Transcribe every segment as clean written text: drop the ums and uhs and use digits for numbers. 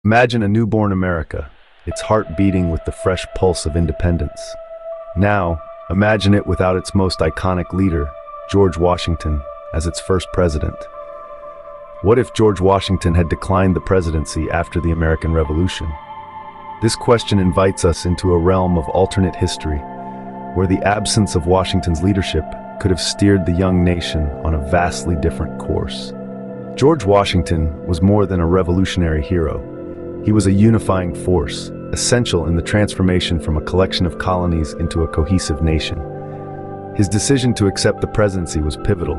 Imagine a newborn America, its heart beating with the fresh pulse of independence. Now, imagine it without its most iconic leader, George Washington, as its first president. What if George Washington had declined the presidency after the American Revolution? This question invites us into a realm of alternate history, where the absence of Washington's leadership could have steered the young nation on a vastly different course. George Washington was more than a revolutionary hero. He was a unifying force, essential in the transformation from a collection of colonies into a cohesive nation. His decision to accept the presidency was pivotal.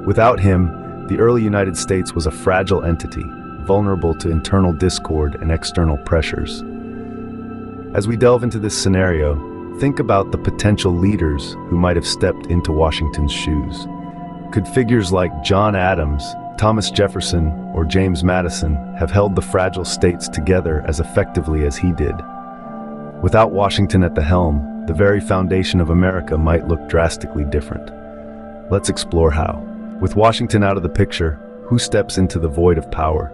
Without him, the early United States was a fragile entity, vulnerable to internal discord and external pressures. As we delve into this scenario, think about the potential leaders who might have stepped into Washington's shoes. Could figures like John Adams, Thomas Jefferson, or James Madison have held the fragile states together as effectively as he did? Without Washington at the helm, the very foundation of America might look drastically different. Let's explore how. With Washington out of the picture, who steps into the void of power?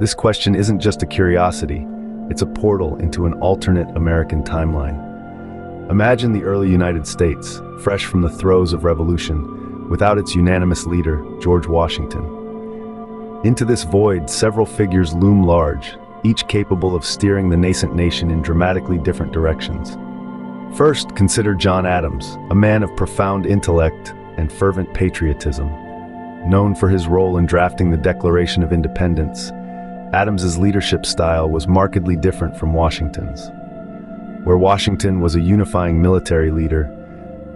This question isn't just a curiosity, it's a portal into an alternate American timeline. Imagine the early United States, fresh from the throes of revolution, without its unanimous leader, George Washington. Into this void, several figures loom large, each capable of steering the nascent nation in dramatically different directions. First, consider John Adams, a man of profound intellect and fervent patriotism. Known for his role in drafting the Declaration of Independence, Adams's leadership style was markedly different from Washington's. Where Washington was a unifying military leader,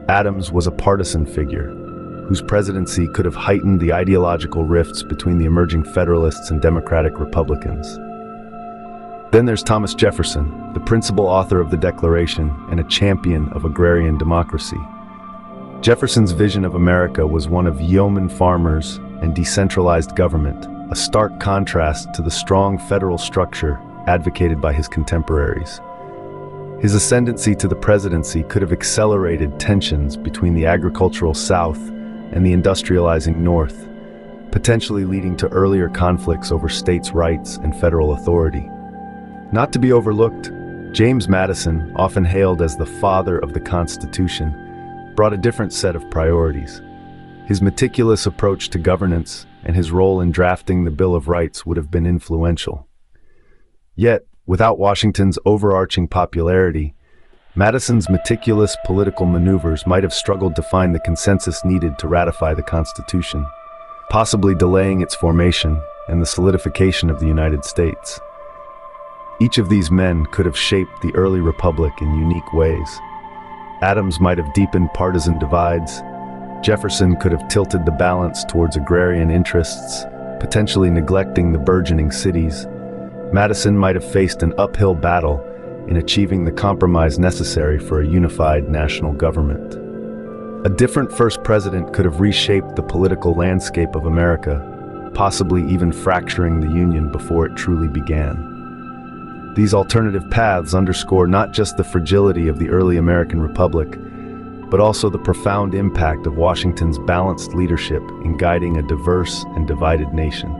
Adams was a partisan figure, whose presidency could have heightened the ideological rifts between the emerging Federalists and Democratic Republicans. Then there's Thomas Jefferson, the principal author of the Declaration and a champion of agrarian democracy. Jefferson's vision of America was one of yeoman farmers and decentralized government, a stark contrast to the strong federal structure advocated by his contemporaries. His ascendancy to the presidency could have accelerated tensions between the agricultural South and the industrializing North, potentially leading to earlier conflicts over states' rights and federal authority. Not to be overlooked, James Madison, often hailed as the father of the Constitution, brought a different set of priorities. His meticulous approach to governance and his role in drafting the Bill of Rights would have been influential. Yet, without Washington's overarching popularity, Madison's meticulous political maneuvers might have struggled to find the consensus needed to ratify the Constitution, possibly delaying its formation and the solidification of the United States. Each of these men could have shaped the early republic in unique ways. Adams might have deepened partisan divides. Jefferson could have tilted the balance towards agrarian interests, potentially neglecting the burgeoning cities. Madison might have faced an uphill battle in achieving the compromise necessary for a unified national government. A different first president could have reshaped the political landscape of America, possibly even fracturing the Union before it truly began. These alternative paths underscore not just the fragility of the early American Republic, but also the profound impact of Washington's balanced leadership in guiding a diverse and divided nation.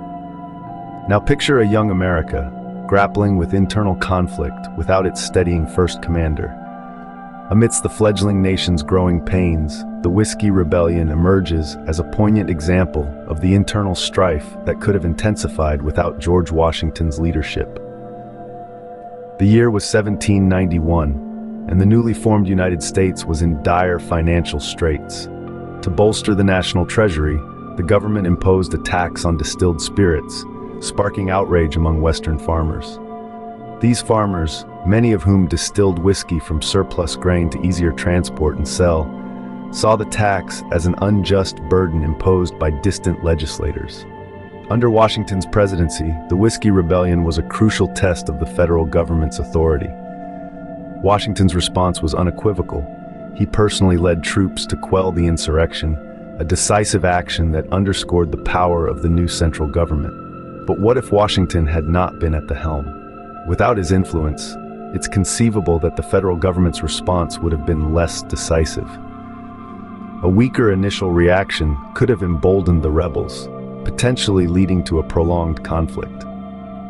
Now picture a young America, grappling with internal conflict without its steadying first commander. Amidst the fledgling nation's growing pains, the Whiskey Rebellion emerges as a poignant example of the internal strife that could have intensified without George Washington's leadership. The year was 1791, and the newly formed United States was in dire financial straits. To bolster the national treasury, the government imposed a tax on distilled spirits, sparking outrage among Western farmers. These farmers, many of whom distilled whiskey from surplus grain to easier transport and sell, saw the tax as an unjust burden imposed by distant legislators. Under Washington's presidency, the Whiskey Rebellion was a crucial test of the federal government's authority. Washington's response was unequivocal. He personally led troops to quell the insurrection, a decisive action that underscored the power of the new central government. But what if Washington had not been at the helm? Without his influence, it's conceivable that the federal government's response would have been less decisive. A weaker initial reaction could have emboldened the rebels, potentially leading to a prolonged conflict.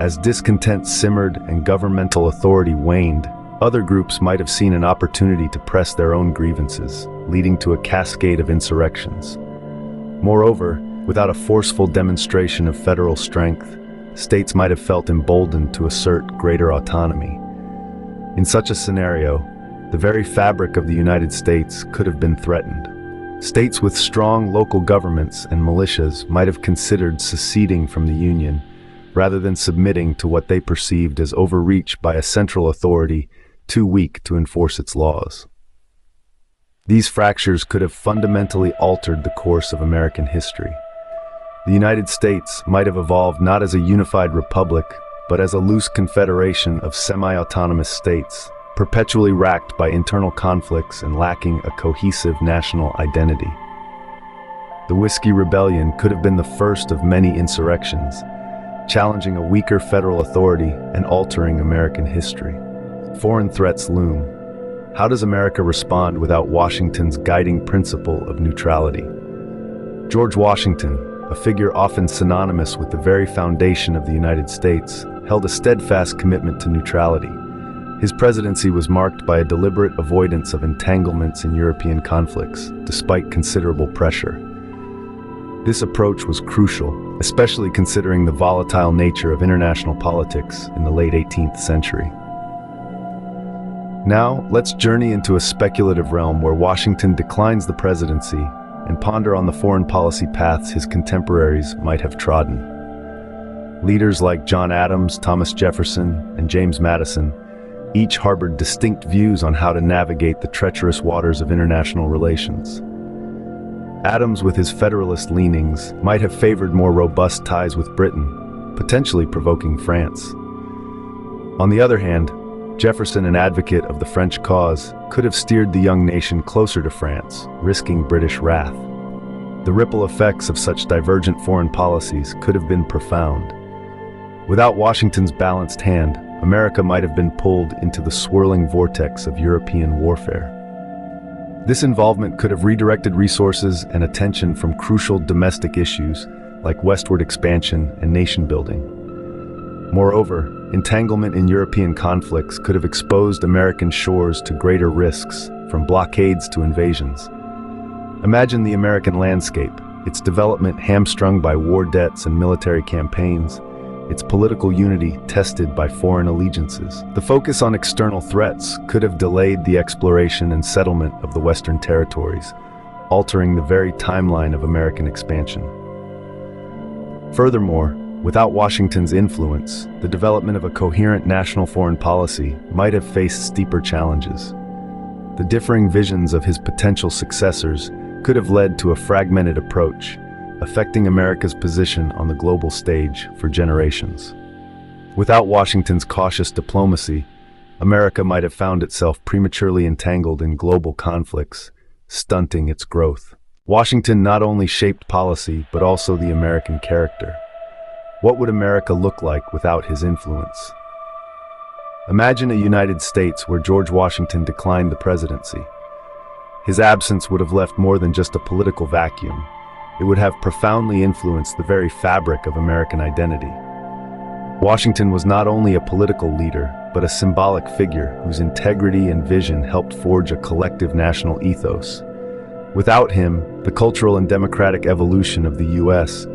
As discontent simmered and governmental authority waned, other groups might have seen an opportunity to press their own grievances, leading to a cascade of insurrections. Moreover, without a forceful demonstration of federal strength, states might have felt emboldened to assert greater autonomy. In such a scenario, the very fabric of the United States could have been threatened. States with strong local governments and militias might have considered seceding from the Union, rather than submitting to what they perceived as overreach by a central authority too weak to enforce its laws. These fractures could have fundamentally altered the course of American history. The United States might have evolved not as a unified republic, but as a loose confederation of semi-autonomous states, perpetually racked by internal conflicts and lacking a cohesive national identity. The Whiskey Rebellion could have been the first of many insurrections, challenging a weaker federal authority and altering American history. Foreign threats loom. How does America respond without Washington's guiding principle of neutrality? George Washington, a figure often synonymous with the very foundation of the United States, held a steadfast commitment to neutrality. His presidency was marked by a deliberate avoidance of entanglements in European conflicts, despite considerable pressure. This approach was crucial, especially considering the volatile nature of international politics in the late 18th century. Now, let's journey into a speculative realm where Washington declines the presidency and ponder on the foreign policy paths his contemporaries might have trodden. Leaders like John Adams, Thomas Jefferson, and James Madison each harbored distinct views on how to navigate the treacherous waters of international relations. Adams, with his federalist leanings, might have favored more robust ties with Britain, potentially provoking France. On the other hand, Jefferson, an advocate of the French cause, could have steered the young nation closer to France, risking British wrath. The ripple effects of such divergent foreign policies could have been profound. Without Washington's balanced hand, America might have been pulled into the swirling vortex of European warfare. This involvement could have redirected resources and attention from crucial domestic issues like westward expansion and nation-building. Moreover, entanglement in European conflicts could have exposed American shores to greater risks, from blockades to invasions. Imagine the American landscape, its development hamstrung by war debts and military campaigns, its political unity tested by foreign allegiances. The focus on external threats could have delayed the exploration and settlement of the Western territories, altering the very timeline of American expansion. Furthermore, without Washington's influence, the development of a coherent national foreign policy might have faced steeper challenges. The differing visions of his potential successors could have led to a fragmented approach, affecting America's position on the global stage for generations. Without Washington's cautious diplomacy, America might have found itself prematurely entangled in global conflicts, stunting its growth. Washington not only shaped policy, but also the American character. What would America look like without his influence? Imagine a United States where George Washington declined the presidency. His absence would have left more than just a political vacuum. It would have profoundly influenced the very fabric of American identity. Washington was not only a political leader, but a symbolic figure whose integrity and vision helped forge a collective national ethos. Without him, the cultural and democratic evolution of the U.S.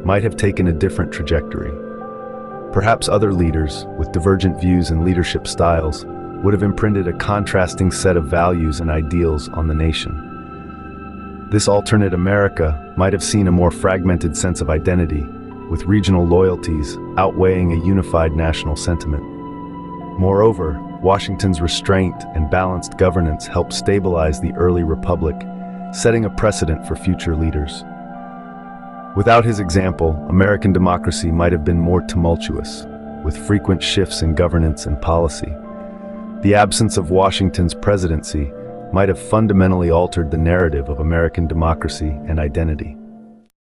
might have taken a different trajectory. Perhaps other leaders, with divergent views and leadership styles, would have imprinted a contrasting set of values and ideals on the nation. This alternate America might have seen a more fragmented sense of identity, with regional loyalties outweighing a unified national sentiment. Moreover, Washington's restraint and balanced governance helped stabilize the early republic, setting a precedent for future leaders. Without his example, American democracy might have been more tumultuous, with frequent shifts in governance and policy. The absence of Washington's presidency might have fundamentally altered the narrative of American democracy and identity.